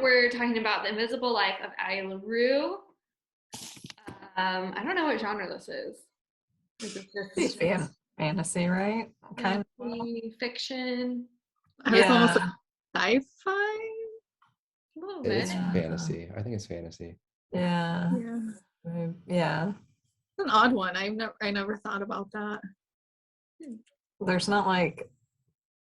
we're talking about The Invisible Life of Addie La Rue. I don't know what genre this is. Is it It's fantasy, right? Kind of. fiction? I was almost like sci-fi. A little bit. It's fantasy. I think it's fantasy. Yeah. It's an odd one. I never thought about that. There's not like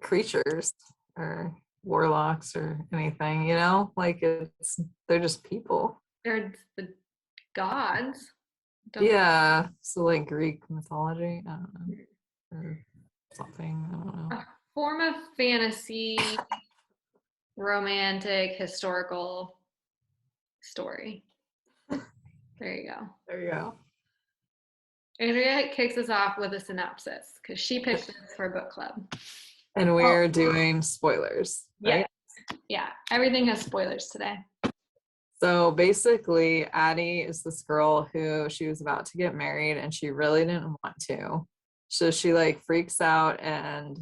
creatures or warlocks or anything, like they're just people. They're the gods. So like Greek mythology, I don't know, or something, I don't know. A form of fantasy, romantic, historical story. There you go. Andrea kicks us off with a synopsis because she picked this for book club. And we're doing spoilers, right? Yeah, everything has spoilers today. So basically, Addie is this girl who she was about to get married and she really didn't want to. So she like freaks out and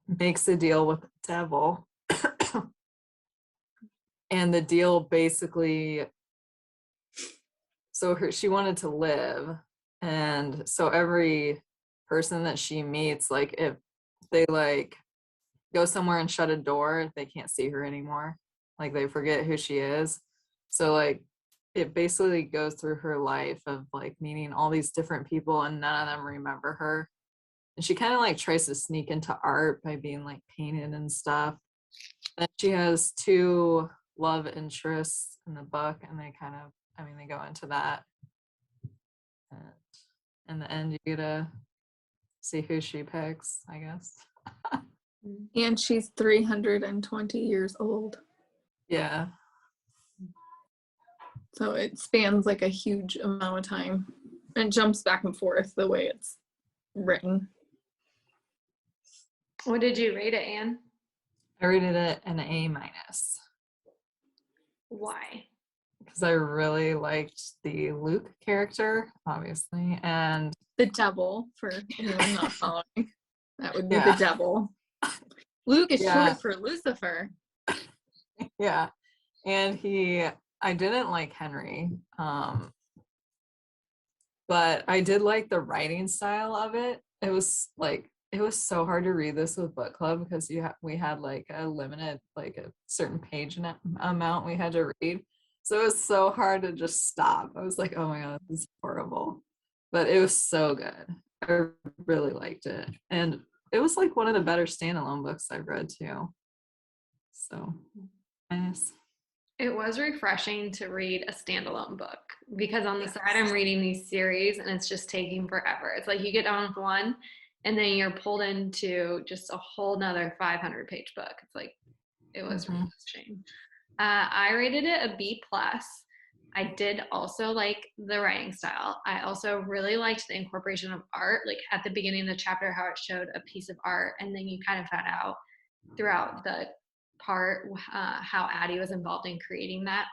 makes a deal with the devil. And the deal basically, she wanted to live. And so every person that she meets, like if they like go somewhere and shut a door, they can't see her anymore. Like they forget who she is. So like it basically goes through her life of like meeting all these different people and none of them remember her. And she kind of like tries to sneak into art by being like painted and stuff. And she has 2 love interests in the book and they they go into that. And in the end, you get to see who she picks, I guess. And she's 320 years old. Yeah. So it spans like a huge amount of time and jumps back and forth the way it's written. What did you rate it, Anne? I rated it an A-. Why? Because I really liked the Luke character, obviously, and the devil, for anyone not following. That would be the devil. Luke is short for Lucifer. Yeah. And I didn't like Henry, but I did like the writing style of it. It was so hard to read this with book club because we had like a limited, like a certain page amount we had to read. So it was so hard to just stop. I was like, oh my God, this is horrible. But it was so good. I really liked it. And it was like one of the better standalone books I've read too. So nice. It was refreshing to read a standalone book because on the side I'm reading these series and it's just taking forever. It's like you get done with one and then you're pulled into just a whole nother 500-page book. It's like, it was refreshing. I rated it a B+. I did also like the writing style. I also really liked the incorporation of art, like at the beginning of the chapter, how it showed a piece of art and then you kind of found out throughout the part how Addie was involved in creating that.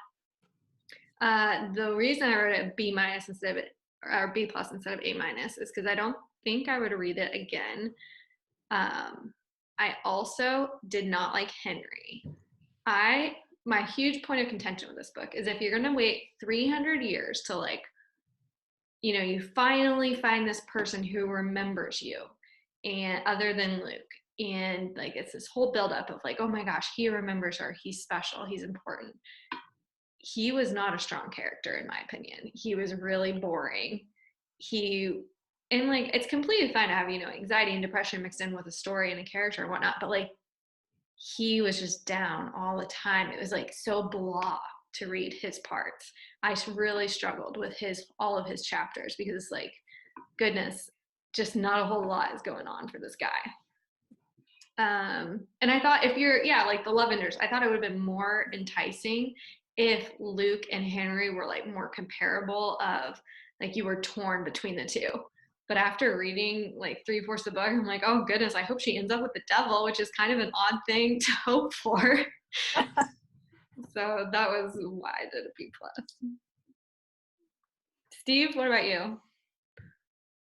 The reason I wrote it B- instead of or B+ instead of A- is because I don't think I would read it again. I also did not like Henry. My huge point of contention with this book is if you're going to wait 300 years to like, you finally find this person who remembers you, and other than Luke, and like it's this whole buildup of like, oh my gosh, he remembers her, he's special, he's important. He was not a strong character in my opinion. He was really boring. And like it's completely fine to have anxiety and depression mixed in with a story and a character and whatnot, but like he was just down all the time. It was like so blah to read his parts. I really struggled with all of his chapters because it's like, goodness, just not a whole lot is going on for this guy. And I thought if you're, like the love interest, I thought it would have been more enticing if Luke and Henry were like more comparable, of like you were torn between the two. But after reading like 3/4 of the book, I'm like, oh goodness, I hope she ends up with the devil, which is kind of an odd thing to hope for. So that was why I did a B+. Steve, what about you?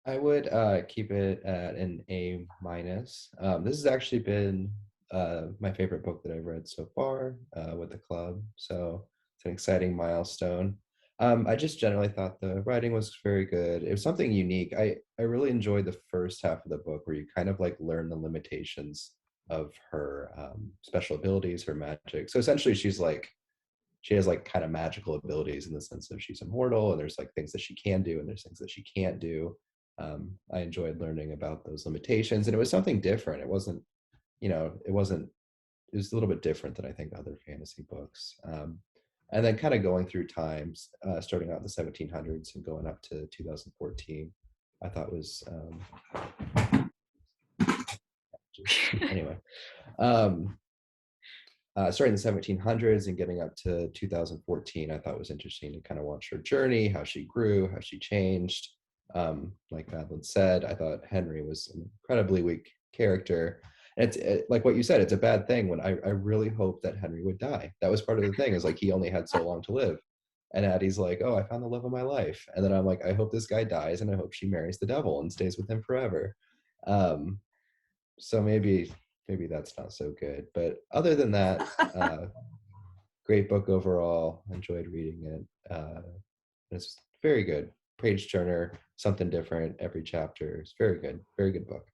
I would keep it at an A-. This has actually been my favorite book that I've read so far with the club. So it's an exciting milestone. I just generally thought the writing was very good. It was something unique. I really enjoyed the first half of the book where you kind of like learn the limitations of her special abilities, her magic. So essentially, she has like kind of magical abilities in the sense of she's immortal, and there's like things that she can do, and there's things that she can't do. I enjoyed learning about those limitations, and it was something different. It wasn't, it wasn't. It was a little bit different than I think other fantasy books. And then kind of going through times, starting out in the 1700s and going up to 2014, I thought was anyway. Starting in the 1700s and getting up to 2014, I thought was interesting to kind of watch her journey, how she grew, how she changed. Like Madeline said, I thought Henry was an incredibly weak character. And like what you said, it's a bad thing when I really hoped that Henry would die. That was part of the thing, is like he only had so long to live. And Addie's like, oh, I found the love of my life. And then I'm like, I hope this guy dies, and I hope she marries the devil and stays with him forever. So maybe that's not so good. But other than that, great book overall. Enjoyed reading it. It's very good. Page turner, something different every chapter. It's very good. Very good book.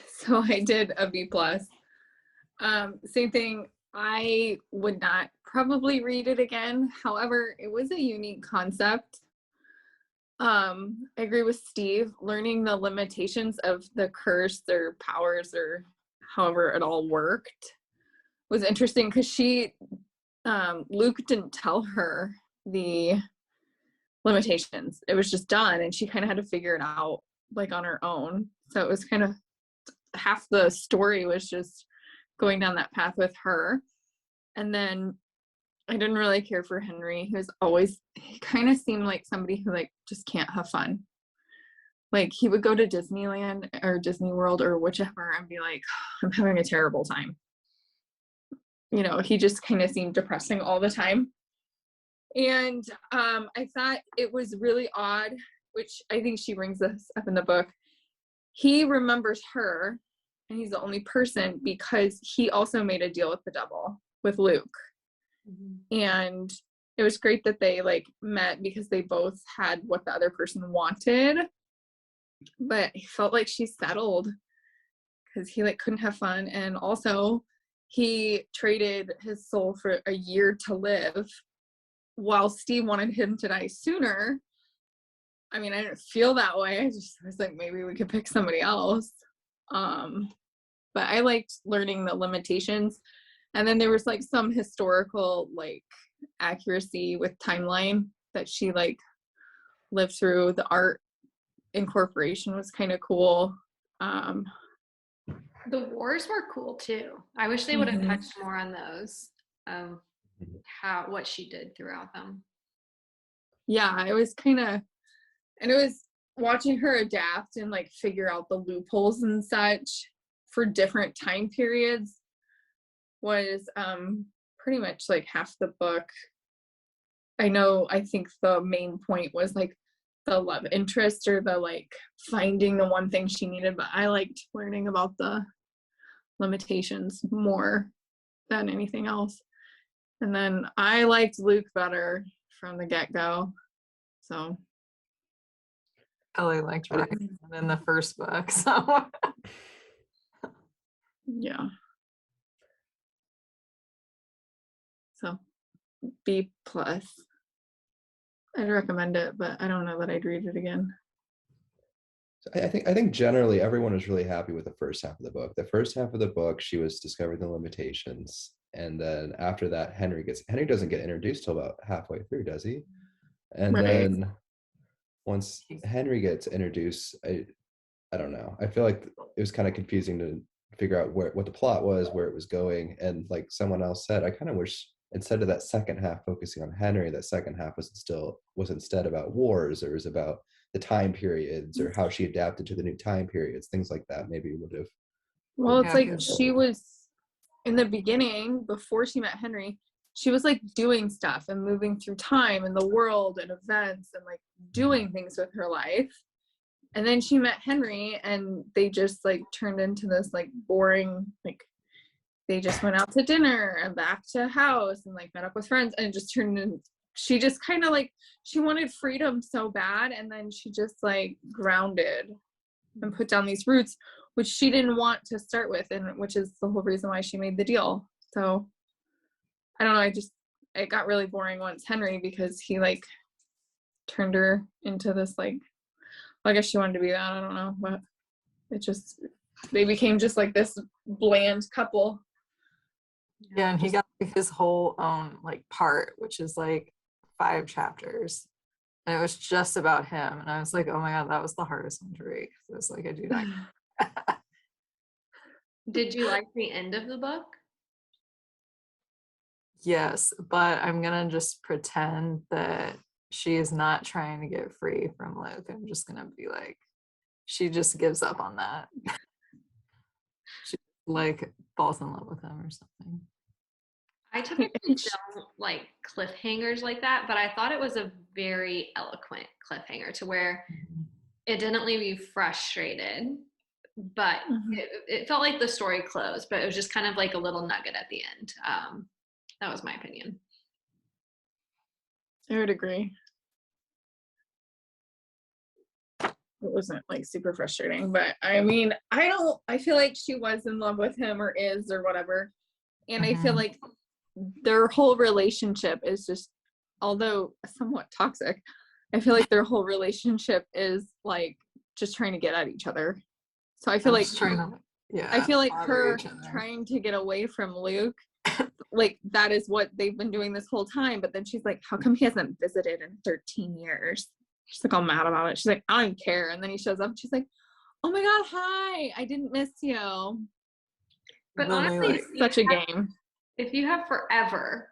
So I did a B plus. Same thing. I would not probably read it again. However, it was a unique concept. I agree with Steve. Learning the limitations of the curse, their powers, or however it all worked was interesting, because Luke didn't tell her the limitations. It was just done, and she kind of had to figure it out like on her own. So it was kind of half the story was just going down that path with her. And then I didn't really care for Henry. He kind of seemed like somebody who like just can't have fun. Like he would go to Disneyland or Disney World or whichever and be like, I'm having a terrible time. He just kind of seemed depressing all the time. And I thought it was really odd, which I think she brings this up in the book. He remembers her, and he's the only person because he also made a deal with the devil, with Luke. Mm-hmm. And it was great that they like met because they both had what the other person wanted. But he felt like she settled because he like couldn't have fun. And also he traded his soul for a year to live, while Steve wanted him to die sooner. I mean, I didn't feel that way. I was like, maybe we could pick somebody else. But I liked learning the limitations. And then there was like some historical like accuracy with timeline that she like lived through. The art incorporation was kind of cool. The wars were cool too. I wish they would have touched more on those, what she did throughout them. Yeah, it was kind of, and it was watching her adapt and like figure out the loopholes and such for different time periods was pretty much like half the book. I think the main point was like the love interest or the like finding the one thing she needed, but I liked learning about the limitations more than anything else. And then I liked Luke better from the get-go. So Ellie liked Ryan in the first book, so yeah. So B plus. I'd recommend it, but I don't know that I'd read it again. I think generally everyone was really happy with the first half of the book. The first half of the book, she was discovering the limitations, and then after that, Henry doesn't get introduced till about halfway through, does he? And then once Henry gets introduced, I don't know. I feel like it was kind of confusing to figure out what the plot was, where it was going, and like someone else said, I kind of wish instead of that second half focusing on Henry, that second half was instead about wars, or was about the time periods or how she adapted to the new time periods, things like that. Maybe would have. Well, it's like she was in the beginning, before she met Henry, she was like doing stuff and moving through time and the world and events and like doing things with her life. And then she met Henry, and they just like turned into this like boring, like they just went out to dinner and back to house and like met up with friends, and it just turned in. She just kind of like, she wanted freedom so bad, and then she just like grounded and put down these roots, which she didn't want to start with, and which is the whole reason why she made the deal. So I don't know, it got really boring once Henry, because he like turned her into this like, I guess she wanted to be that, I don't know, but it just, they became just like this bland couple. Yeah, and he got like his whole own like part, which is like 5 chapters. And it was just about him. And I was like, oh my God, that was the hardest one to read. It was like, I do not. Did you like the end of the book? Yes, but I'm gonna just pretend that she is not trying to get free from Luke. I'm just gonna be like, she just gives up on that. She like falls in love with him or something. I typically don't like cliffhangers like that, but I thought it was a very eloquent cliffhanger to where it didn't leave you frustrated, but it felt like the story closed, but it was just kind of like a little nugget at the end. That was my opinion. I would agree. It wasn't like super frustrating, but I mean, I feel like she was in love with him, or is, or whatever. And I feel like their whole relationship is just, although somewhat toxic, I feel like their whole relationship is like just trying to get at each other. So I feel like I feel like her trying to get away from Luke, like that is what they've been doing this whole time. But then she's like, how come he hasn't visited in 13 years? She's like all mad about it. She's like, I don't care. And then he shows up and she's like, oh my God, hi, I didn't miss you. But honestly, it's such a game. If you have forever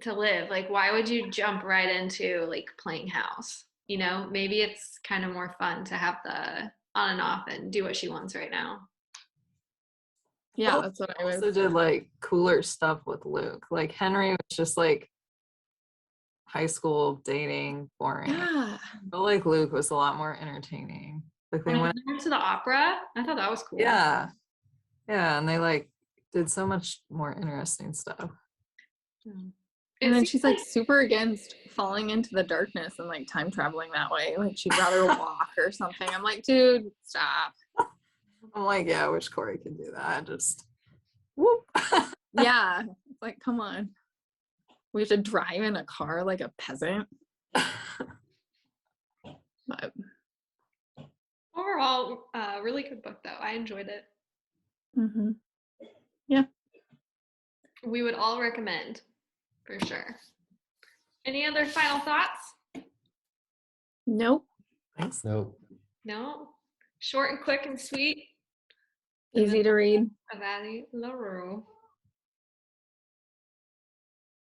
to live, like why would you jump right into like playing house? You know, maybe it's kind of more fun to have the on and off and do what she wants right now. Yeah, that's what I was. Also did like cooler stuff with Luke. Like Henry was just like high school dating, boring. Yeah. But like Luke was a lot more entertaining. Like they went to the opera. I thought that was cool. Yeah. Yeah, and they like did so much more interesting stuff. And then she's like super against falling into the darkness and like time traveling that way. Like she'd rather walk or something. I'm like, dude, stop. I'm like, yeah, I wish Corey could do that. Just whoop. Yeah. It's like, come on. We have to drive in a car like a peasant. But overall, really good book though. I enjoyed it. Yeah. We would all recommend for sure. Any other final thoughts? Nope. Thanks. Nope. No? Short and quick and sweet. Easy to read. Of Addie La Rue.